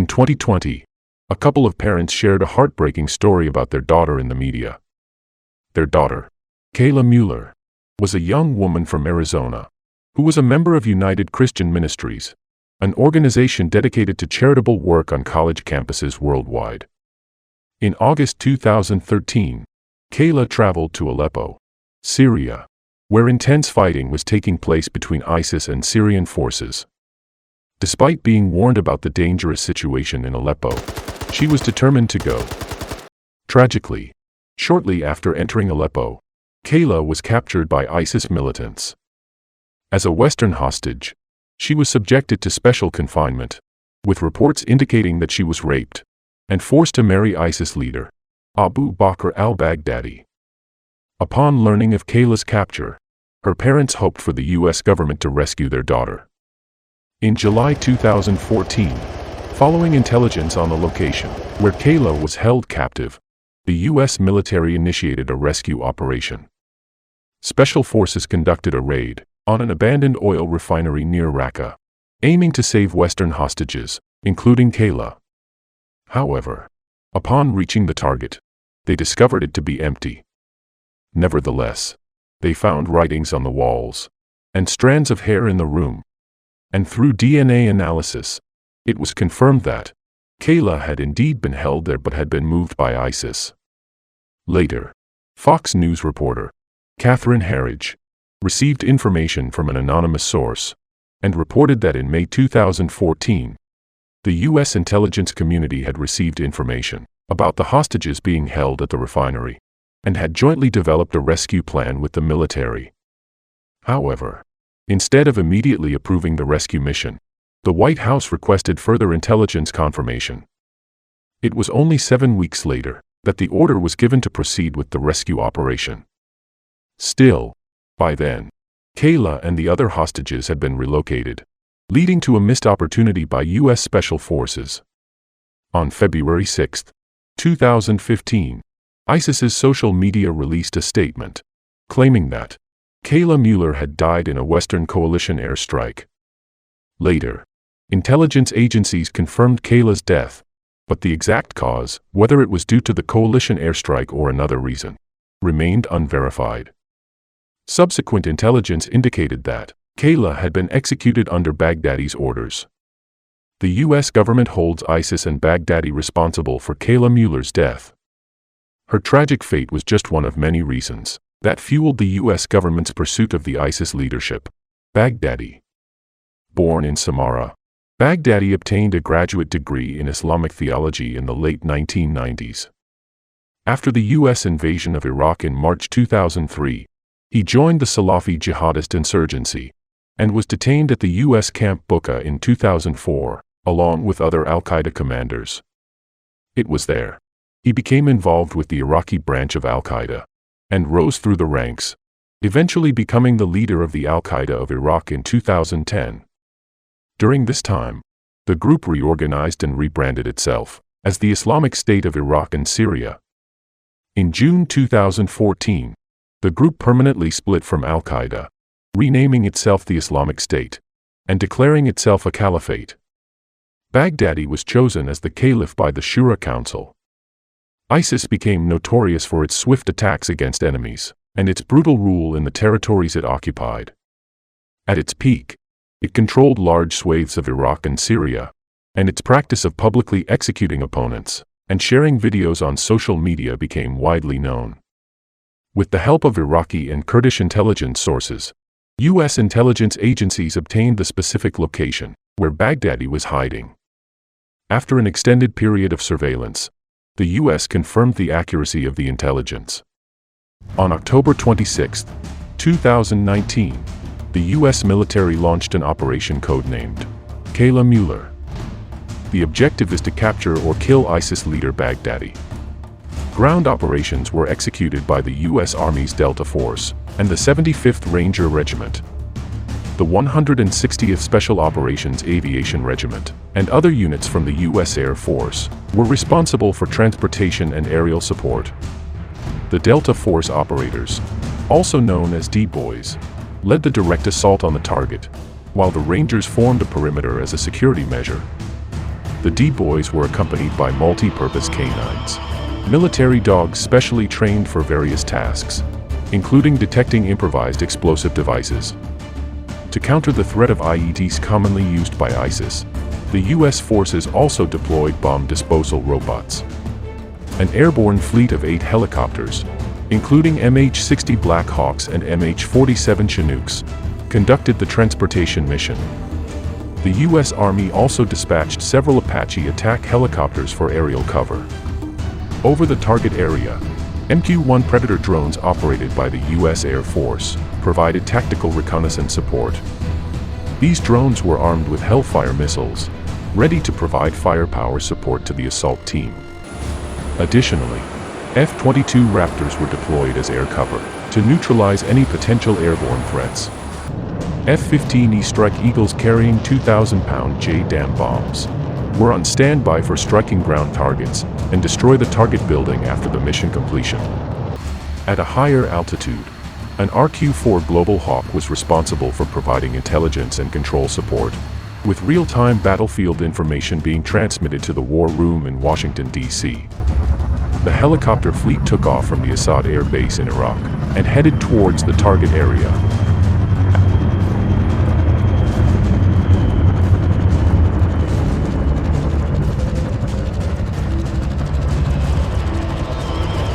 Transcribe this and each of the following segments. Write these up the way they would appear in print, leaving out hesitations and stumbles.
2020, a couple of parents shared a heartbreaking story about their daughter in the media. Their daughter, Kayla Mueller, was a young woman from Arizona who was a member of United Christian Ministries, an organization dedicated to charitable work on college campuses worldwide. In August 2013, Kayla traveled to Aleppo, Syria, where intense fighting was taking place between ISIS and Syrian forces. Despite being warned about the dangerous situation in Aleppo, she was determined to go. Tragically, shortly after entering Aleppo, Kayla was captured by ISIS militants. As a Western hostage, she was subjected to special confinement, with reports indicating that she was raped and forced to marry ISIS leader Abu Bakr al-Baghdadi. Upon learning of Kayla's capture, her parents hoped for the U.S. government to rescue their daughter. In July 2014, following intelligence on the location where Kayla was held captive, the U.S. military initiated a rescue operation. Special forces conducted a raid on an abandoned oil refinery near Raqqa, aiming to save Western hostages, including Kayla. However, upon reaching the target, they discovered it to be empty. Nevertheless, they found writings on the walls and strands of hair in the room, and through DNA analysis, it was confirmed that Kayla had indeed been held there but had been moved by ISIS. Later, Fox News reporter Catherine Herridge received information from an anonymous source and reported that in May 2014, the U.S. intelligence community had received information about the hostages being held at the refinery and had jointly developed a rescue plan with the military. However, instead of immediately approving the rescue mission, the White House requested further intelligence confirmation. It was only 7 weeks later that the order was given to proceed with the rescue operation. Still, by then, Kayla and the other hostages had been relocated, leading to a missed opportunity by U.S. Special Forces. On February 6, 2015, ISIS's social media released a statement claiming that Kayla Mueller had died in a Western coalition airstrike. Later, intelligence agencies confirmed Kayla's death, but the exact cause, whether it was due to the coalition airstrike or another reason, remained unverified. Subsequent intelligence indicated that Kayla had been executed under Baghdadi's orders. The U.S. government holds ISIS and Baghdadi responsible for Kayla Mueller's death. Her tragic fate was just one of many reasons that fueled the U.S. government's pursuit of the ISIS leadership. Baghdadi. Born in Samarra, Baghdadi obtained a graduate degree in Islamic theology in the late 1990s. After the U.S. invasion of Iraq in March 2003, he joined the Salafi jihadist insurgency and was detained at the U.S. Camp Bucca in 2004, along with other al-Qaeda commanders. It was there he became involved with the Iraqi branch of al-Qaeda and rose through the ranks, eventually becoming the leader of the al-Qaeda of Iraq in 2010. During this time, the group reorganized and rebranded itself as the Islamic State of Iraq and Syria. In June 2014, the group permanently split from al-Qaeda, renaming itself the Islamic State and declaring itself a caliphate. Baghdadi was chosen as the caliph by the Shura Council. ISIS became notorious for its swift attacks against enemies and its brutal rule in the territories it occupied. At its peak, it controlled large swathes of Iraq and Syria, and its practice of publicly executing opponents and sharing videos on social media became widely known. With the help of Iraqi and Kurdish intelligence sources, U.S. intelligence agencies obtained the specific location where Baghdadi was hiding. After an extended period of surveillance, the U.S. confirmed the accuracy of the intelligence. On October 26, 2019, the U.S. military launched an operation codenamed Kayla Mueller. The objective is to capture or kill ISIS leader Baghdadi. Ground operations were executed by the U.S. Army's Delta Force and the 75th Ranger Regiment, the 160th Special Operations Aviation Regiment, and other units from the U.S. Air Force were responsible for transportation and aerial support. The Delta Force operators, also known as D-Boys, led the direct assault on the target, while the Rangers formed a perimeter as a security measure. The D-boys were accompanied by multi-purpose canines, military dogs specially trained for various tasks, including detecting improvised explosive devices. To counter the threat of IEDs commonly used by ISIS, the U.S. forces also deployed bomb disposal robots. An airborne fleet of 8 helicopters, including MH-60 Black Hawks and MH-47 Chinooks, conducted the transportation mission. The U.S. Army also dispatched several Apache attack helicopters for aerial cover. Over the target area, MQ-1 Predator drones operated by the U.S. Air Force provided tactical reconnaissance support. These drones were armed with Hellfire missiles, ready to provide firepower support to the assault team. Additionally, F-22 Raptors were deployed as air cover to neutralize any potential airborne threats. F-15E Strike Eagles carrying 2,000-pound JDAM bombs were on standby for striking ground targets and destroy the target building after the mission completion. At a higher altitude, an RQ-4 Global Hawk was responsible for providing intelligence and control support, with real-time battlefield information being transmitted to the War Room in Washington, D.C. The helicopter fleet took off from the Assad Air Base in Iraq and headed towards the target area.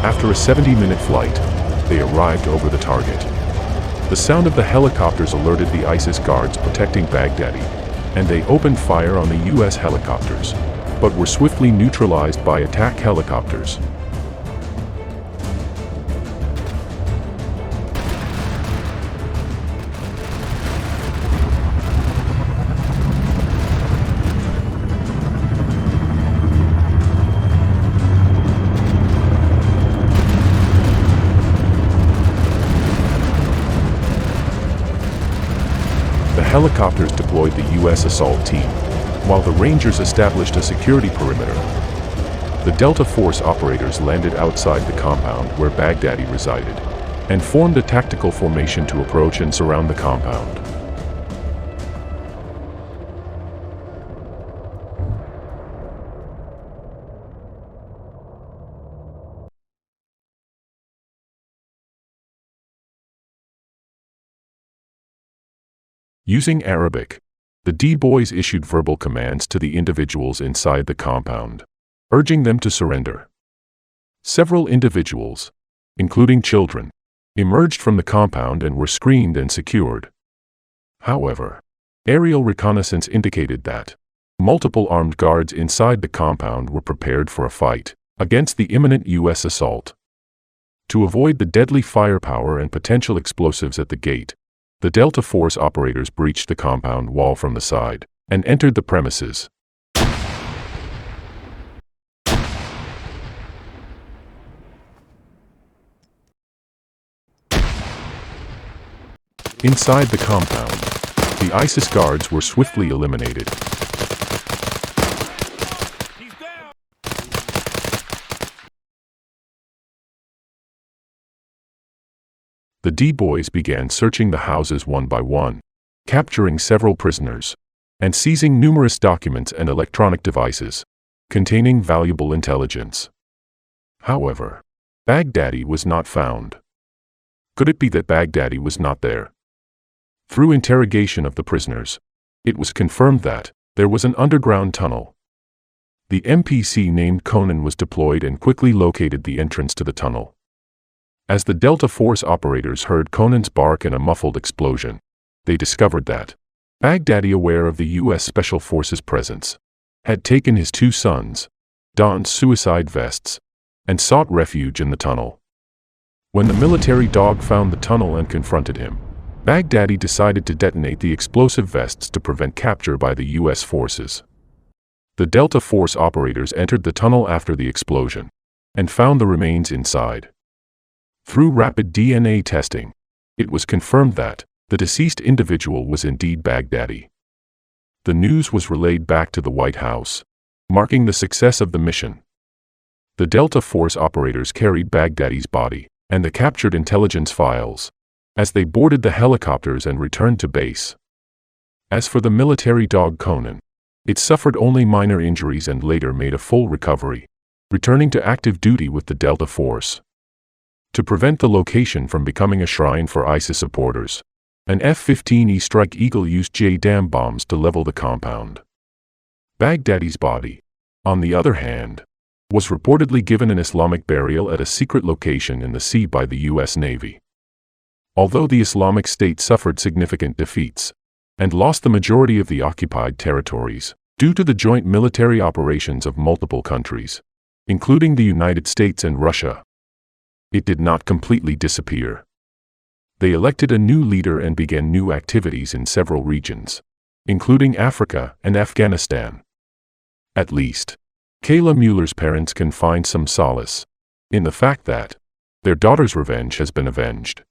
After a 70-minute flight, they arrived over the target. The sound of the helicopters alerted the ISIS guards protecting Baghdadi, and they opened fire on the U.S. helicopters, but were swiftly neutralized by attack helicopters. The helicopters deployed the U.S. assault team, while the Rangers established a security perimeter. The Delta Force operators landed outside the compound where Baghdadi resided, and formed a tactical formation to approach and surround the compound. Using Arabic, the D-boys issued verbal commands to the individuals inside the compound, urging them to surrender. Several individuals, including children, emerged from the compound and were screened and secured. However, aerial reconnaissance indicated that multiple armed guards inside the compound were prepared for a fight against the imminent U.S. assault. To avoid the deadly firepower and potential explosives at the gate, the Delta Force operators breached the compound wall from the side and entered the premises. Inside the compound, the ISIS guards were swiftly eliminated. The D-boys began searching the houses one by one, capturing several prisoners, and seizing numerous documents and electronic devices containing valuable intelligence. However, Baghdadi was not found. Could it be that Baghdadi was not there? Through interrogation of the prisoners, it was confirmed that there was an underground tunnel. The MPC named Conan was deployed and quickly located the entrance to the tunnel. As the Delta Force operators heard Conan's bark and a muffled explosion, they discovered that Baghdadi, aware of the U.S. Special Forces' presence, had taken his 2 sons, donned suicide vests, and sought refuge in the tunnel. When the military dog found the tunnel and confronted him, Baghdadi decided to detonate the explosive vests to prevent capture by the U.S. forces. The Delta Force operators entered the tunnel after the explosion and found the remains inside. Through rapid DNA testing, it was confirmed that the deceased individual was indeed Baghdadi. The news was relayed back to the White House, marking the success of the mission. The Delta Force operators carried Baghdadi's body and the captured intelligence files as they boarded the helicopters and returned to base. As for the military dog Conan, It suffered only minor injuries and later made a full recovery, returning to active duty with the Delta Force. To prevent the location from becoming a shrine for ISIS supporters, an F-15E Strike Eagle used JDAM bombs to level the compound. Baghdadi's body, on the other hand, was reportedly given an Islamic burial at a secret location in the sea by the U.S. Navy. Although the Islamic State suffered significant defeats and lost the majority of the occupied territories due to the joint military operations of multiple countries, including the United States and Russia, it did not completely disappear. They elected a new leader and began new activities in several regions, including Africa and Afghanistan. At least, Kayla Mueller's parents can find some solace in the fact that their daughter's revenge has been avenged.